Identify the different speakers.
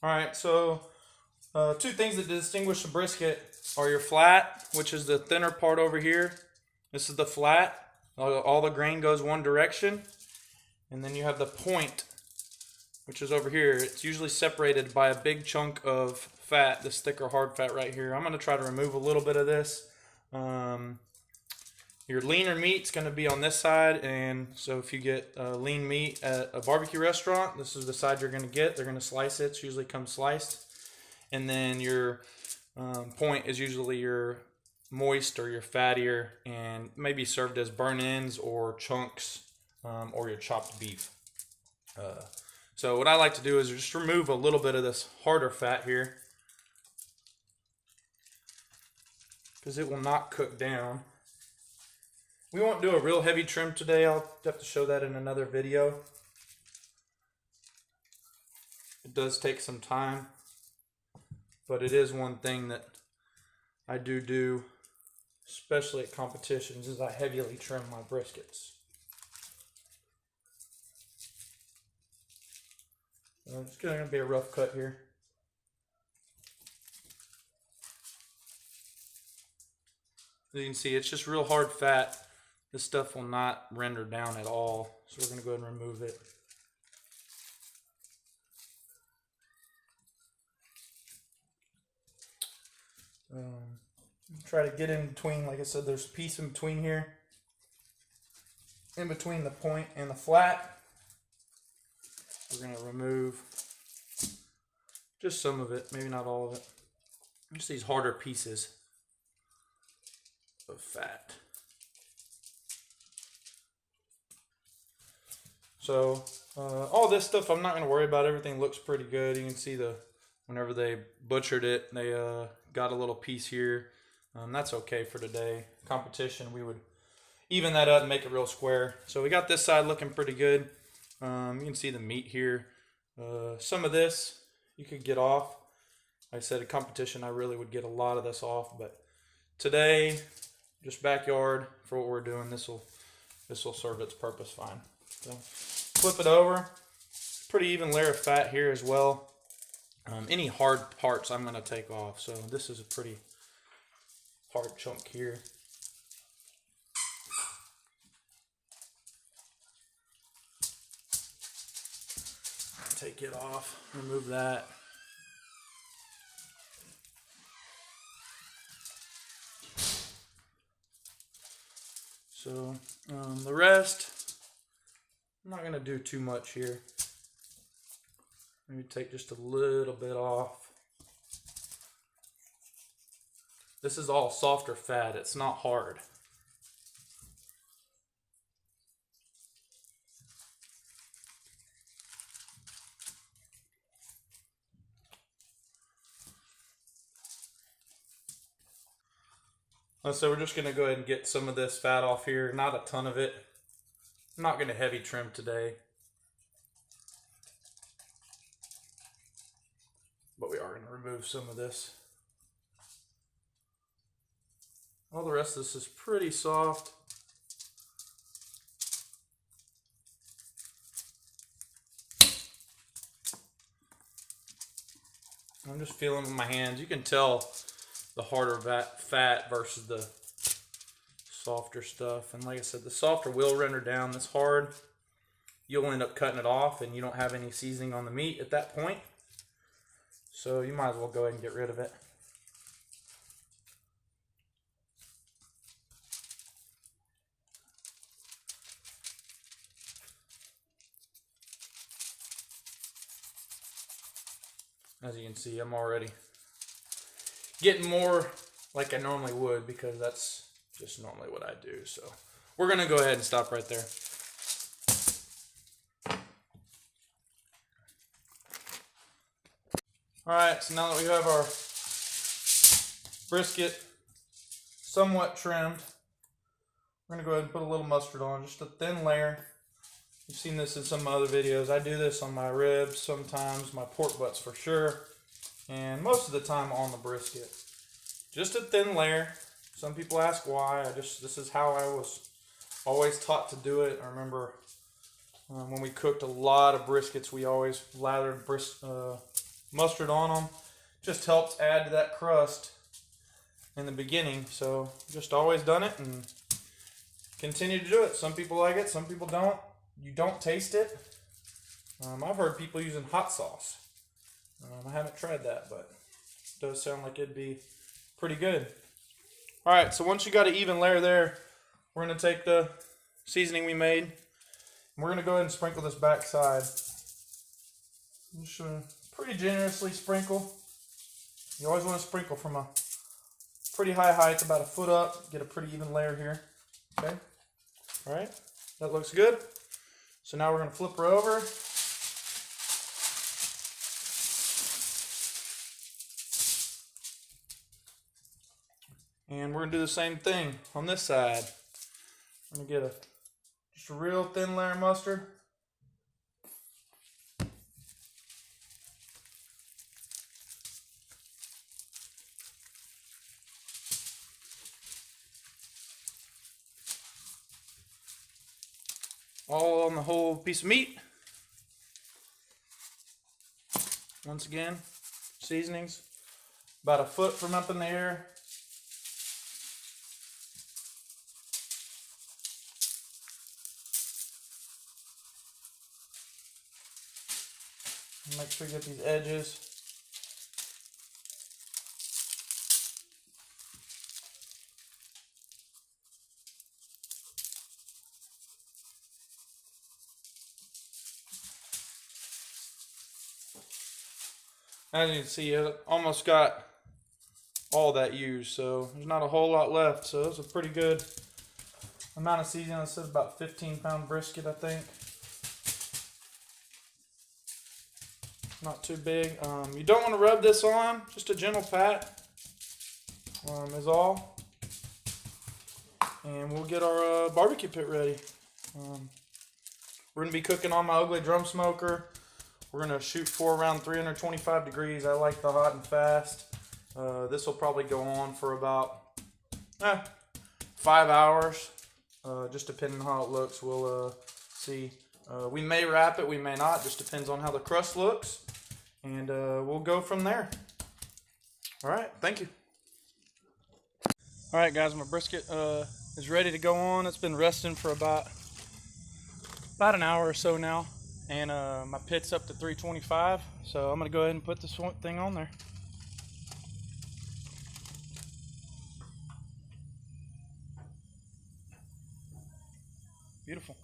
Speaker 1: Alright, so two things that distinguish a brisket are your flat, which is the thinner part over here. This is the flat. All the grain goes one direction. And then you have the point, which is over here. It's usually separated by a big chunk of fat, this thicker hard fat right here. I'm going to try to remove a little bit of this. Your leaner meat's going to be on this side, and so if you get lean meat at a barbecue restaurant, this is the side you're going to get. They're going to slice it. It usually comes sliced. And then your point is usually your moist or your fattier, and maybe served as burnt ends or chunks, or your chopped beef. So what I like to do is just remove a little bit of this harder fat here, because it will not cook down. We won't do a real heavy trim today. I'll have to show that in another video. It does take some time, but it is one thing that I do, especially at competitions, is I heavily trim my briskets. So it's going to be a rough cut here. As you can see, it's just real hard fat. This stuff will not render down at all, so we're going to go ahead and remove it. Try to get in between. Like I said, there's a piece in between here, in between the point and the flat. We're going to remove just some of it, maybe not all of it. Just these harder pieces of fat. So all this stuff I'm not going to worry about. Everything looks pretty good. You can see whenever they butchered it, they got a little piece here. That's okay for today. Competition, we would even that up and make it real square. So we got this side looking pretty good. You can see the meat here. Some of this you could get off. Like I said, at competition, I really would get a lot of this off. But today, just backyard for what we're doing, this will serve its purpose fine. So flip it over. Pretty even layer of fat here as well. Any hard parts I'm going to take off. So this is a pretty hard chunk here. Take it off, remove that. So the rest, I'm not going to do too much here. Maybe take just a little bit off. This is all softer fat, it's not hard. So we're just going to go ahead and get some of this fat off here, not a ton of it. I'm not going to heavy trim today, but we are going to remove some of this. All the rest of this is pretty soft. I'm just feeling with my hands. You can tell the harder fat versus the softer stuff. And like I said, the softer will render down. This hard, you'll end up cutting it off and you don't have any seasoning on the meat at that point. So you might as well go ahead and get rid of it. As you can see, I'm already getting more like I normally would, because that's just normally what I do. So we're going to go ahead and stop right there. Alright, so now that we have our brisket somewhat trimmed, we're going to go ahead and put a little mustard on, just a thin layer. You've seen this in some other videos. I do this on my ribs sometimes, my pork butts for sure, and most of the time on the brisket. Just a thin layer. Some people ask why. This is how I was always taught to do it. I remember when we cooked a lot of briskets, we always lathered mustard on them. Just helps add to that crust in the beginning. So just always done it and continue to do it. Some people like it, some people don't. You don't taste it. I've heard people using hot sauce. I haven't tried that, but it does sound like it'd be pretty good. All right, so once you got an even layer there, we're going to take the seasoning we made, and we're going to go ahead and sprinkle this back side. I'm just going to pretty generously sprinkle. You always want to sprinkle from a pretty high height, about a foot up, get a pretty even layer here. Okay, all right, that looks good. So now we're going to flip her over. And we're going to do the same thing on this side. I'm going to get just a real thin layer of mustard. All on the whole piece of meat. Once again, seasonings. About a foot from up in the air. Make sure you get these edges. As you can see, it almost got all that used, so there's not a whole lot left. So it's a pretty good amount of seasoning. This is about 15-pound brisket, I think. Not too big. You don't want to rub this on. Just a gentle pat is all. And we'll get our barbecue pit ready. We're going to be cooking on my ugly drum smoker. We're going to shoot for around 325 degrees. I like the hot and fast. This will probably go on for about 5 hours. Just depending on how it looks. We'll see. We may wrap it, we may not. Just depends on how the crust looks. And we'll go from there. All right, thank you. All right, guys, my brisket is ready to go on. It's been resting for about an hour or so now. And my pit's up to 325. So I'm going to go ahead and put this thing on there. Beautiful.